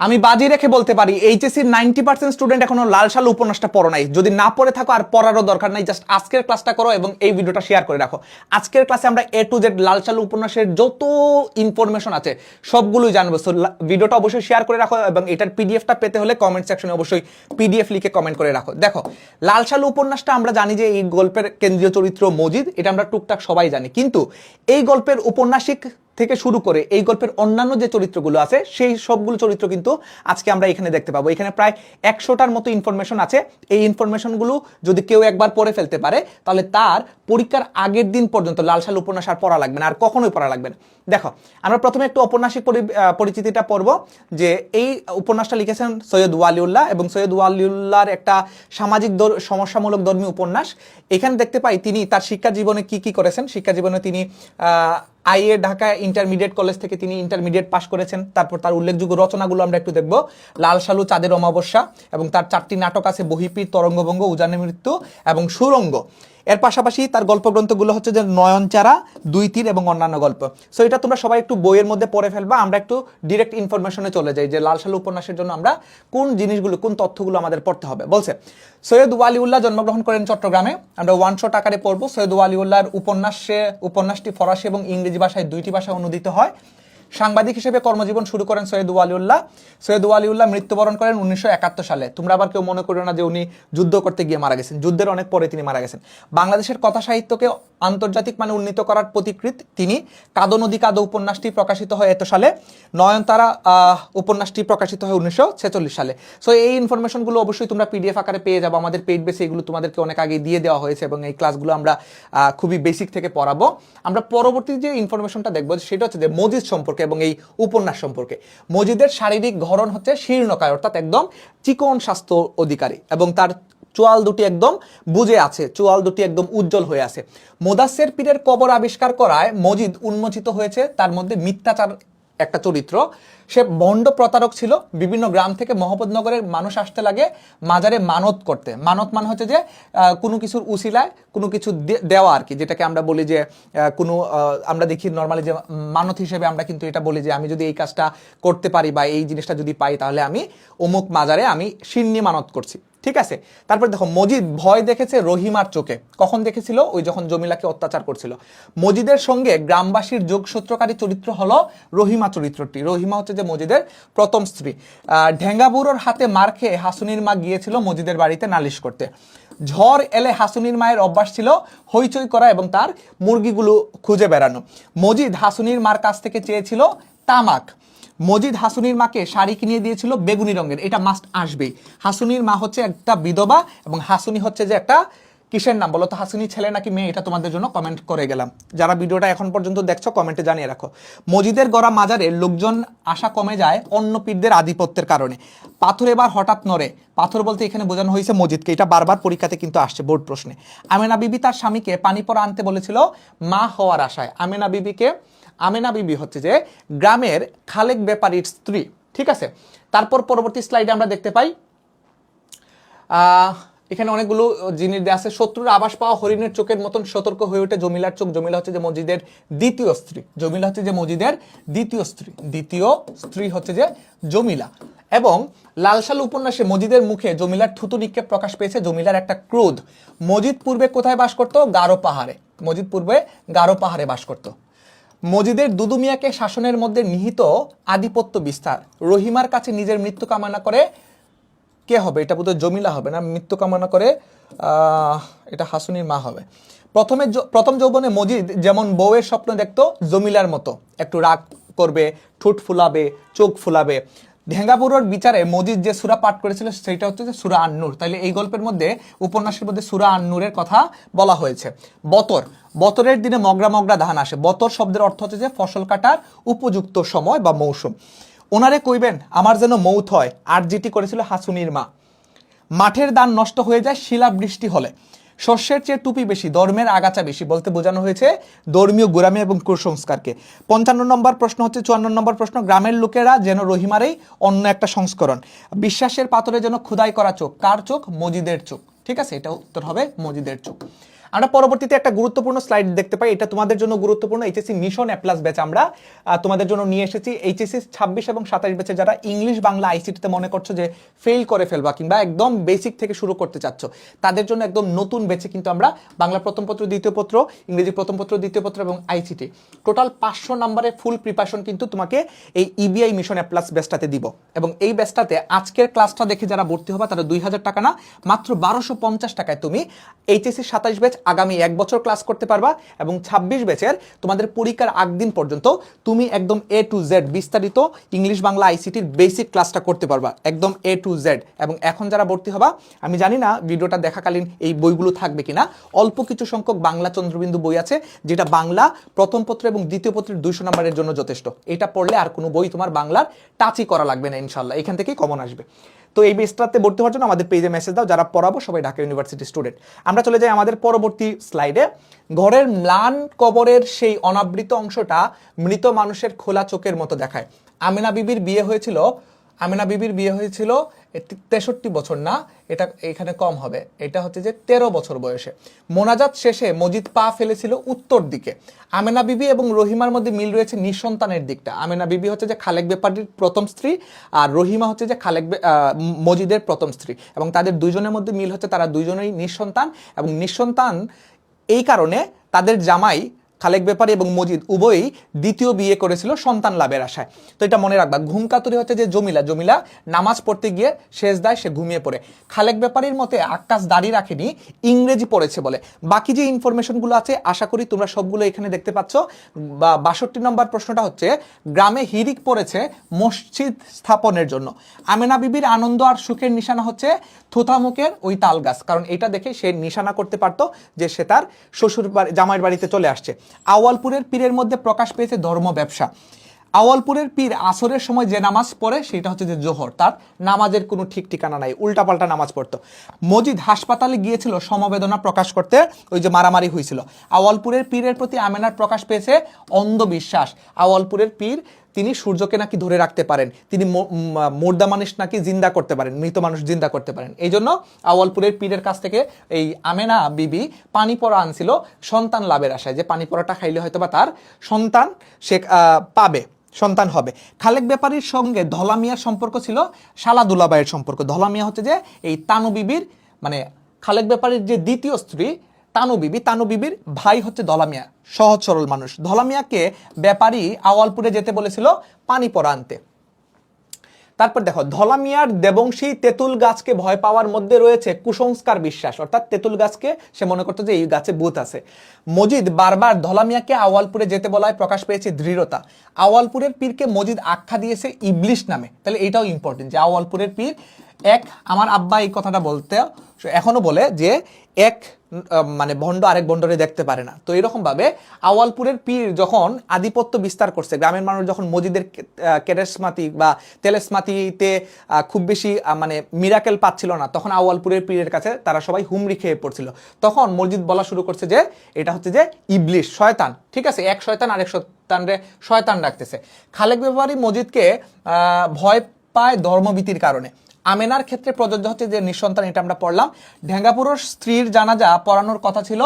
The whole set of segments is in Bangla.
আমি বাজি রেখে বলতে পারি এইচএসসির 90% স্টুডেন্ট এখনো লাল সালু উপন্যাসটা পড়ো নাই। যদি না পড়ে থাকো আর পড়ারও দরকার নাই, জাস্ট আজকের ক্লাসটা করো এবং এই ভিডিওটা শেয়ার করে রাখো। আজকের ক্লাসে আমরা এ টু জেড লাল সালু উপন্যাসের যত ইনফরমেশন আছে সবগুলোই জানবো। সো ভিডিওটা অবশ্যই শেয়ার করে রাখো এবং এটার পিডিএফটা পেতে হলে কমেন্ট সেকশনে অবশ্যই পিডিএফ লিখে কমেন্ট করে রাখো। দেখো, লাল সালু উপন্যাসটা আমরা জানি যে এই গল্পের কেন্দ্রীয় চরিত্র মজিদ, এটা আমরা টুকটাক সবাই জানি। কিন্তু এই গল্পের উপন্যাসিক থেকে শুরু করে এই গল্পের অন্যান্য যে চরিত্রগুলো আছে সেই সবগুলো চরিত্র কিন্তু আজকে আমরা এখানে দেখতে পাবো। এখানে প্রায় 100টার মতো ইনফরমেশন আছে। এই ইনফরমেশনগুলো যদি কেউ একবার পড়ে ফেলতে পারে তাহলে তার পরীক্ষার আগের দিন পর্যন্ত লাল সালু উপন্যাস আর পড়া লাগবে না, আর কখনোই পড়া লাগবে না। দেখো, আমরা প্রথমে একটু ঔপন্যাসিক পরিচিতিটা পড়ব। যে এই উপন্যাসটা লিখেছেন সৈয়দ ওয়ালিউল্লাহ এবং সৈয়দ ওয়ালিউল্লাহর একটা সামাজিক সমস্যামূলক ধর্মী উপন্যাস। এখানে দেখতে পাই তিনি তার শিক্ষা জীবনে কি কি করেছেন। শিক্ষা জীবনে তিনি আইএ ঢাকা ইন্টারমিডিয়েট কলেজ থেকে তিনি ইন্টারমিডিয়েট পাশ করেছেন। তারপর তার উল্লেখযোগ্য রচনাগুলো আমরা একটু দেখব। লাল সালু, চাঁদের অমাবস্যা, এবং তার 4টি নাটক আছে, বহিপীর, তরঙ্গভঙ্গ, উজানের মৃত্যু এবং সুরঙ্গ। এর পাশাপাশি তার গল্পগ্রন্থগুলো হচ্ছে যে নয়নচারা, দুই তীর এবং অন্যান্য গল্প। সো এটা তোমরা সবাই একটু বইয়ের মধ্যে পড়ে ফেলবা। আমরা একটু ডিরেক্ট ইনফরমেশনে চলে যাই যে লাল সালু উপন্যাসের জন্য আমরা কোন জিনিসগুলো, কোন তথ্যগুলো আমাদের পড়তে হবে। বলছে সৈয়দ ওয়ালিউল্লাহ জন্মগ্রহণ করেন চট্টগ্রামে। আমরা ওয়ান শট আকারে পড়বো। সৈয়দ ওয়ালিউল্লাহর উপন্যাসটি ফরাসি এবং ইংরেজি ভাষায় 2টি ভাষায় অনুদিত হয়। সাংবাদিক হিসেবে কর্মজীবন শুরু করেন সৈয়দ ওয়ালিউল্লাহ। সৈয়দ ওয়ালিউল্লাহ মৃত্যুবরণ করেন 1971 সালে। তোমরা আবার কেউ মনে করো না যে উনি যুদ্ধ করতে গিয়ে মারা গেছেন, যুদ্ধের অনেক পরে তিনি মারা গেছেন। বাংলাদেশের কথা সাহিত্যকে আন্তর্জাতিক মানে উন্নীত করার প্রতিকৃত তিনি। কাদো নদী কাদো উপন্যাসটি প্রকাশিত হয় এত সালে। নয়নতারা উপন্যাসটি প্রকাশিত হয় 1946 সালে। সো এই ইনফরমেশনগুলো অবশ্যই তোমরা পিডিএফ আকারে পেয়ে যাবো। আমাদের পেইড বেসে এগুলো তোমাদেরকে অনেক আগে দিয়ে দেওয়া হয়েছে এবং এই ক্লাসগুলো আমরা খুবই বেসিক থেকে পড়াবো। আমরা পরবর্তী যে ইনফরমেশনটা দেখবো সেটা হচ্ছে যে মজিদ সম্পর্কে এবং এই উপন্যাস সম্পর্কে। মজিদের শারীরিক গড়ন হচ্ছে শীর্ণকায়, অর্থাৎ একদম চিকন স্বাস্থ্য অধিকারী, এবং তার চোয়াল দুটি একদম বুজে আছে, চোয়াল দুটি একদম উজ্জ্বল হয়ে আছে। মোদাসের পীরের কবর আবিষ্কার করায় মজিদ উন্মোচিত হয়েছে তার মধ্যে মিথ্যাচার একটা চরিত্র। সে ভণ্ড প্রতারক ছিল। বিভিন্ন গ্রাম থেকে মহম্মদনগরের মানুষ আসতে লাগে মাজারে মানত করতে। মানত মানে হচ্ছে যে কোনো কিছুর উসিলায় কোনো কিছু দেওয়া আর কি, যেটাকে আমরা বলি যে কোনো আমরা দেখি নর্মালি যে মানত হিসেবে আমরা কিন্তু এটা বলি যে আমি যদি এই কাজটা করতে পারি বা এই জিনিসটা যদি পাই তাহলে আমি অমুক মাজারে আমি সিন্নি মানত করছি। ঠিক আছে। তারপর দেখো, মজিদ ভয় দেখেছে রহিমার চোখে। কখন দেখেছিল? ওই যখন জমিলাকে অত্যাচার করছিল। মজিদের সঙ্গে গ্রামবাসীর যোগসূত্রকারী চরিত্র হলো রহিমা চরিত্রটি। রহিমা হচ্ছে যে মজিদের প্রথম স্ত্রী। ঢেঙ্গাবুড়োর হাতে মার খেয়ে হাসুনির মা গিয়েছিল মজিদের বাড়িতে নালিশ করতে। ঝড় এলে হাসুনির মায়ের অভ্যাস ছিল হইচই করা এবং তার মুরগিগুলো খুঁজে বেড়ানো। মজিদ হাসুনির মার কাছ থেকে চেয়েছিল তামাক। মজিদ হাসুনির মাকে শাড়ি কিনে দিয়েছিল বেগুনি রঙের, এটা মাস্ট আসবেই। হাসুনির মা হচ্ছে একটা বিধবা এবং হাসুনি হচ্ছে যে একটা কিসের নাম বলো তো? হাসুনি ছেলে নাকি মেয়ে? এটা তোমাদের জন্য কমেন্ট করে গেলাম। যারা ভিডিওটা এখন পর্যন্ত দেখছো কমেন্টে জানিয়ে রাখো। মজিদের গড়া মাজারে লোকজন আসা কমে যায় অন্য পীরদের আধিপত্যের কারণে। পাথর এবার হঠাৎ নড়ে। পাথর বলতে এখানে বোঝানো হয়েছে মজিদকে। এটা বারবার পরীক্ষাতে কিন্তু আসছে বোর্ড প্রশ্নে। আমেনা বিবি তার স্বামীকে পানি পড়া আনতে বলেছিল মা হওয়ার আশায়। আমেনা বিবি হচ্ছে যে গ্রামের খালেক ব্যাপারীর স্ত্রী। ঠিক আছে। তারপর পরবর্তী স্লাইডে আমরা দেখতে পাই এখানে অনেকগুলো জিনিস দেওয়া আছে। শত্রুর আভাস পাওয়া হরিণের চোখের মতন সতর্ক হয়ে ওঠে জমিলার চোখ। জমিলা হচ্ছে যে মজিদের দ্বিতীয় স্ত্রী। জমিলা হচ্ছে যে মজিদের দ্বিতীয় স্ত্রী হচ্ছে যে জমিলা। এবং লাল সালু উপন্যাসে মজিদের মুখে জমিলার থুতু নিক্ষেপ প্রকাশ পেয়েছে জমিলার একটা ক্রোধ। মজিদ পূর্বে কোথায় বাস করত? গারো পাহাড়ে। মজিদ পূর্বে গারো পাহাড়ে বাস করত। মজিদের দুদু মিয়াকে শাসনের মধ্যে নিহিত আধিপত্য বিস্তার। রহিমার কাছে নিজের মৃত্যু কামনা করে কে হবে? এটা বোধহয় জমিলা হবে না। মৃত্যু কামনা করে এটা হাসুনির মা হবে। প্রথম যৌবনে মজিদ যেমন বউয়ের স্বপ্ন দেখতো জমিলার মতো, একটু রাগ করবে, ঠোঁট ফুলাবে, চোখ ফুলাবে। ঢেঙ্গাবুড়োর বিচারে মজিদ যে সূরা পাঠ করেছিল সেটা হচ্ছে যে সূরা আন-নূর। তাইলে এই গল্পের মধ্যে, উপন্যাসের মধ্যে সূরা আন-নূরের কথা বলা হয়েছে। বতরের দিনে মগরা মগরা ধান আসে। বতর শব্দের অর্থ হচ্ছে যে ফসল কাটার উপযুক্ত সময় বা মৌসুম। ওনারে কইবেন আমার যেন মৌত হয়, আর যেটি করেছিল হাসুনির মা। মাঠের ধান নষ্ট হয়ে যায় শিলা বৃষ্টি হলে। শস্যের চেয়ে টুপি বেশি, ধর্মের আগাছা বেশি বলতে বোঝানো হয়েছে ধর্মীয় গোড়ামি এবং কুসংস্কারকে। 55 নম্বর প্রশ্ন হচ্ছে 54 নম্বর প্রশ্ন, গ্রামের লোকেরা যেন রহিমারই অন্য একটা সংস্করণ। বিশ্বাসের পাথরে যেন খোদাই করা চোখ। কার চোখ? মজিদের চোখ। ঠিক আছে, এটা উত্তর হবে মজিদের চোখ। আমরা পরবর্তীতে একটা গুরুত্বপূর্ণ স্লাইড দেখতে পাই, এটা তোমাদের জন্য গুরুত্বপূর্ণ। এইচএসসি মিশন এ প্লাস ব্যাচ আমরা তোমাদের জন্য নিয়ে এসেছি। এইচএসসি 26 এবং 27 ব্যাচে যারা ইংলিশ বাংলা আইসিটিতে মনে করছো যে ফেল করে ফেলবা কিংবা একদম বেসিক থেকে শুরু করতে চাচ্ছ, তাদের জন্য একদম নতুন ব্যাচে কিন্তু আমরা বাংলা প্রথম পত্র দ্বিতীয় পত্র, ইংরেজি প্রথম পত্র দ্বিতীয় পত্র এবং আইসিটি টোটাল 500 নম্বরের ফুল প্রিপারেশন কিন্তু তোমাকে এই ইবিআই মিশন এ প্লাস ব্যাচটাতে দিব। এবং এই ব্যাচটাতে আজকের ক্লাসটা দেখে যারা ভর্তি হবা তারা 2000 টাকা না, মাত্র 1250 টাকায় তুমি এইচএসসি 27 ব্যাচ আগামী 1 বছর ক্লাস করতে পারবা। এবং 26 ব্যাচের তোমাদের পরীক্ষার আগ দিন পর্যন্ত তুমি একদম এ টু জেড বিস্তারিত ইংলিশ বাংলা আইসিটির বেসিক ক্লাসটা করতে পারবা, একদম এ টু জেড। এবং এখন যারা ভর্তি হবা, আমি জানি না ভিডিওটা দেখাকালীন এই বইগুলো থাকবে কিনা, অল্প কিছু সংখ্যক বাংলা চন্দ্রবিন্দু বই আছে যেটা বাংলা প্রথম পত্র এবং দ্বিতীয় পত্রের 200 নম্বরের জন্য যথেষ্ট। এটা পড়লে আর কোনো বই তোমার বাংলার টাচই করা লাগবে না ইনশাল্লাহ, এখান থেকেই কমন আসবে। তো এই বেসটাতে ভর্তি হওয়ার জন্য আমাদের পেজে মেসেজ দাও, যারা পড়াবো সবাই ঢাকা ইউনিভার্সিটি স্টুডেন্ট। আমরা চলে যাই আমাদের পরবর্তী স্লাইডে। ঘরের ম্লান কবরের সেই অনাবৃত অংশটা মৃত মানুষের খোলা চোখের মতো দেখায়। আমেনা বিবির বিয়ে হয়েছিল 63 বছর না, এটা এখানে কম হবে, এটা হচ্ছে যে 13 বছর বয়সে। মোনাজাত শেষে মজিদ পা ফেলেছিল উত্তর দিকে। আমেনা বিবি এবং রহিমার মধ্যে মিল রয়েছে নিঃসন্তানের দিকটা। আমেনা বিবি হচ্ছে যে খালেক ব্যাপারীর প্রথম স্ত্রী, আর রহিমা হচ্ছে যে মজিদের প্রথম স্ত্রী, এবং তাদের দুইজনের মধ্যে মিল হচ্ছে তারা দুইজনেই নিঃসন্তান। এবং নিঃসন্তান এই কারণে তাদের জামাই খালেক ব্যাপারী এবং মজিদ উভয়ই দ্বিতীয় বিয়ে করেছিল সন্তান লাভের আশায়। তো এটা মনে রাখবা। ঘুমকাতুরি হচ্ছে যে জমিলা নামাজ পড়তে গিয়ে শেষদায় সে ঘুমিয়ে পড়ে। খালেক ব্যাপারীর মতে আকাশ দাড়ি রাখেনি, ইংরেজি পড়েছে বলে। বাকি যে ইনফরমেশনগুলো আছে আশা করি তোমরা সবগুলো এখানে দেখতে পাচ্ছ। 62 নম্বর প্রশ্নটা হচ্ছে, গ্রামে হিরিক পড়েছে মসজিদ স্থাপনের জন্য। আমেনা বিবির আনন্দ আর সুখের নিশানা হচ্ছে থুথামুখের ওই তাল গাছ, কারণ এটা দেখে সে নিশানা করতে পারতো যে সে তার শ্বশুর জামাইয়ের বাড়িতে চলে আসছে। আওয়ালপুরের পীরের মধ্যে প্রকাশ পেয়েছে ধর্ম ব্যবসা। আওয়ালপুরের পীর আসরের সময় যে নামাজ পড়ে সেটা হচ্ছে যে জোহর, তার নামাজের কোনো ঠিক ঠিকানা নাই, উল্টাপাল্টা নামাজ পড়তো। মজিদ হাসপাতালে গিয়েছিল সমবেদনা প্রকাশ করতে, ওই যে মারামারি হয়েছিল। আওয়ালপুরের পীরের প্রতি আমেনার প্রকাশ পেয়েছে অন্ধবিশ্বাস। আওয়ালপুরের পীর তিনি সূর্যকে নাকি ধরে রাখতে পারেন, তিনি মুর্দা মানুষ নাকি জিন্দা করতে পারেন, মৃত মানুষ জিন্দা করতে পারেন। এই জন্য আওয়ালপুরের পীরের কাছ থেকে এই আমেনা বিবি পানি পড়া আনছিল সন্তান লাভের আশায়, যে পানি পড়াটা খাইলে হয়তো বা তার সন্তান সে পাবে, সন্তান হবে। খালেক ব্যাপারীর সঙ্গে ধলা মিয়ার সম্পর্ক ছিল শালা দুলাবাইয়ের সম্পর্ক। ধলা মিয়া হচ্ছে যে এই তানু বিবির, মানে খালেক ব্যাপারীর যে দ্বিতীয় স্ত্রী তানু বিবির ভাই হচ্ছে ধলা মিয়া, সহজ সরল মানুষ। ধলা মিয়াকে ব্যাপারী আওয়ালপুরে যেতে বলেছিল পানি পড়া আনতে। তারপর দেখো, ধলা মিয়ার দেবংশী তেঁতুল গাছকে ভয় পাওয়ার মধ্যে রয়েছে কুসংস্কার বিশ্বাস, অর্থাৎ তেঁতুল গাছকে সে মনে করতো যে এই গাছে ভূত আছে। মজিদ বারবার ধলা মিয়াকে আওয়ালপুরে যেতে বলায় প্রকাশ পেয়েছে দৃঢ়তা। আওয়ালপুরের পীরকে মজিদ আখ্যা দিয়েছে ইবলিশ নামে। তাহলে এটাও ইম্পর্টেন্ট যে আওয়ালপুরের পীর আমার আব্বা এই কথাটা বলতে এখনো বলে যে এক মানে ভণ্ড আরেক ভণ্ডরে দেখতে পারে না। তো এরকম ভাবে আওয়ালপুরের পীর যখন আধিপত্য বিস্তার করছে, গ্রামের মানুষ যখন মজিদের কেরেসমাতি বা তেলেসমাতিতে খুব বেশি মানে মিরাকেল পাচ্ছিল না, তখন আওয়ালপুরের পীরের কাছে তারা সবাই হুমড়ি খেয়ে পড়ছিল। তখন মসজিদ বলা শুরু করছে যে এটা হচ্ছে যে ইবলিশ, শয়তান। ঠিক আছে, এক শয়তান আরেক শয়তানরে শয়তান ডাকতেছে। খালেক ব্যাপারী মসজিদকে ভয় পায় ধর্মভীতির কারণে। আমেনার ক্ষেত্রে প্রযোজ্য হচ্ছে যে নিঃসন্তান, এটা আমরা পড়লাম। ঢেঙ্গাপুরোর স্ত্রীর জানাজা পড়ানোর কথা ছিল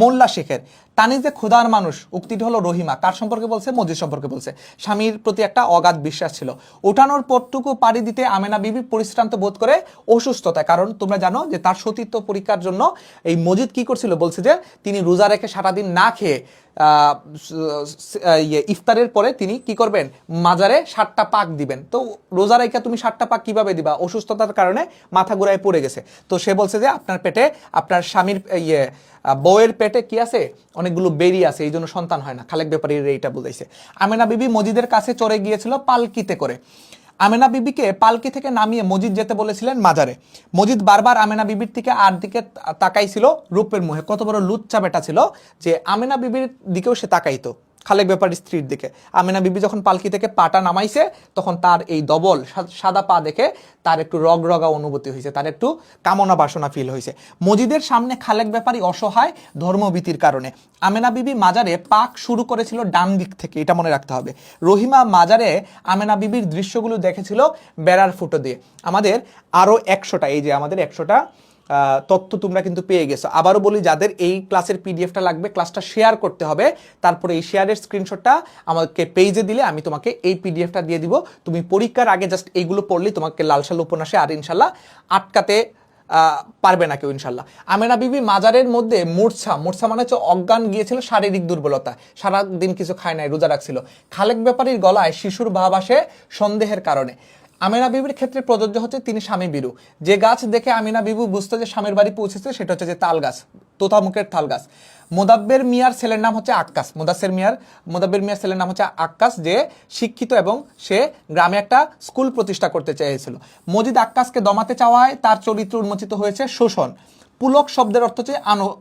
মোল্লা শেখের। তানিজে ক্ষুধার মানুষ উক্তিটি হলো রহিমা। কার সম্পর্কে বলছে? মজিদ সম্পর্কে বলছে। স্বামীর প্রতি একটা অগাধ বিশ্বাস ছিল। উঠানোর পরটুকু পাড়ি দিতে আমেনা বিবি পরিশ্রান্ত বোধ করে অসুস্থতায়, কারণ তোমরা জানো যে তার সতীত্ব পরীক্ষার জন্য এই মজিদ কি করছিল, বলছে যে তিনি রোজা রেখে সারাদিন না খেয়ে ইফতারের পরে তিনি কি করবেন, মাজারে 7টা পাক দিবেন। তো রোজা রেখে তুমি 7টা পাক কিভাবে দিবা? অসুস্থতার কারণে মাথা ঘুরায় পড়ে গেছে। তো সে বলছে যে আপনার পেটে, আপনার স্বামীর বউয়ের পেটে কি আছে, অনেকগুলো বেরি আছে, এই জন্য সন্তান হয় না। খালেক ব্যাপারীর এইটা বুঝাইছে। আমেনা বিবি মজিদের কাছে চড়ে গিয়েছিল পালকিতে করে। আমেনা বিবিকে পালকি থেকে নামিয়ে মজিদ যেতে বলেছিলেন মাজারে। মজিদ বারবার আমেনা বিবির থেকে আর দিকে তাকাইছিল রূপের মুহে। কত বড় লুচ্চা বেটা ছিল যে আমেনা বিবির দিকেও সে তাকাইতো, খালেক ব্যাপারীর স্ত্রীর দিকে। আমেনা বিবি যখন পালকি থেকে পাটা নামাইছে তখন তার এই ডবল সাদা পা দেখে তার একটু রগরগা অনুভূতি হয়েছে, তার একটু কামনা বাসনা ফিল হয়েছে। মজিদের সামনে খালেক ব্যাপারী অসহায় ধর্মভীতির কারণে। আমেনা বিবি মাজারে পাক শুরু করেছিল ডান দিক থেকে, এটা মনে রাখতে হবে। রহিমা মাজারে আমেনা বিবির দৃশ্যগুলো দেখেছিল বেড়ার ফুটো দিয়ে। আমাদের আরো 100টা, এই যে আমাদের 100টা তথ্য তোমরা কিন্তু পেয়ে গেছো। আবারও বলি, যাদের এই ক্লাসের পিডিএফটা লাগবে, ক্লাসটা শেয়ার করতে হবে, তারপরে এই শেয়ারের স্ক্রিনশটটা আমাকে পেজে দিলে আমি তোমাকে এই পিডিএফটা দিয়ে দিব। তুমি পরীক্ষার আগে জাস্ট এইগুলো পড়লেই তোমাকে লাল সাল উপন্যাসে আর ইনশাল্লাহ আটকাতে পারবে না কেউ ইনশাল্লাহ। আমেনা বিবি মাজারের মধ্যে মূর্ছা মানে হচ্ছে অজ্ঞান গিয়েছিল, শারীরিক দুর্বলতা, সারাদিন কিছু খায় নাই, রোজা রাখছিল। খালেক ব্যাপারীর গলায় শিশুর ভাব আসে সন্দেহের কারণে। আমেনা বিবির ক্ষেত্রে প্রযোজ্য হচ্ছে তিনি স্বামী বিরু। যে গাছ দেখে আমিনা বিবু বুঝতো যে স্বামীর বাড়ি পৌঁছেছে সেটা হচ্ছে যে তাল গাছ, তোতামুখের তাল গাছ। মোদাব্বের মিয়ার ছেলের নাম হচ্ছে আক্কাস। মোদাব্বের মিয়ার ছেলের নাম হচ্ছে আক্কাস, যে শিক্ষিত এবং সে গ্রামে একটা স্কুল প্রতিষ্ঠা করতে চেয়েছিল। মজিদ আক্কাসকে দমাতে চাওয়ায় তার চরিত্র উন্মোচিত হয়েছে শোষণ। পুলক শব্দের অর্থ হচ্ছে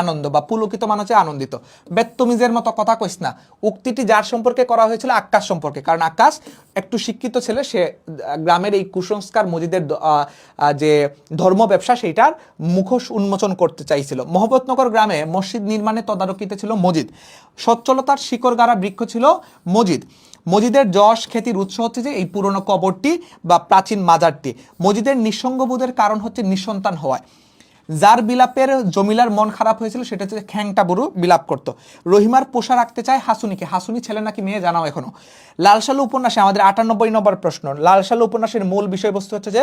আনন্দ বা পুলকিত মানে হচ্ছে আনন্দিত। বেত্তমিজের মতো কথা কইস না, উক্তিটি যার সম্পর্কে করা হয়েছিল? আক্কাস সম্পর্কে, কারণ আক্কাস একটু শিক্ষিত ছেলে, সে গ্রামের এই কুসংস্কার মজিদের যে ধর্ম ব্যবসা সেইটার মুখোশ উন্মোচন করতে চাইছিল। মহব্বতনগর গ্রামে মসজিদ নির্মাণে তদারকিতে ছিল মজিদ। সচ্ছলতার শিকড় গাড়া বৃক্ষ ছিল মজিদ। মজিদের যশ খ্যাতির উৎস হচ্ছে যে এই পুরনো কবরটি বা প্রাচীন মাজারটি। মজিদের নিঃসঙ্গবোধের কারণ হচ্ছে নিঃসন্তান হওয়ায়। যার বিলাপের জমিলার মন খারাপ হয়েছিল সেটা হচ্ছে খ্যাংটা বুড়ো বিলাপ করতো। রহিমার পোষা রাখতে চায় হাসুনিকে। হাসুনি ছেলে নাকি মেয়ে জানাও এখনো। লাল সালু উপন্যাসে আমাদের ৯৮ নম্বর প্রশ্ন। লাল সালু উপন্যাসের মূল বিষয়বস্তু হচ্ছে যে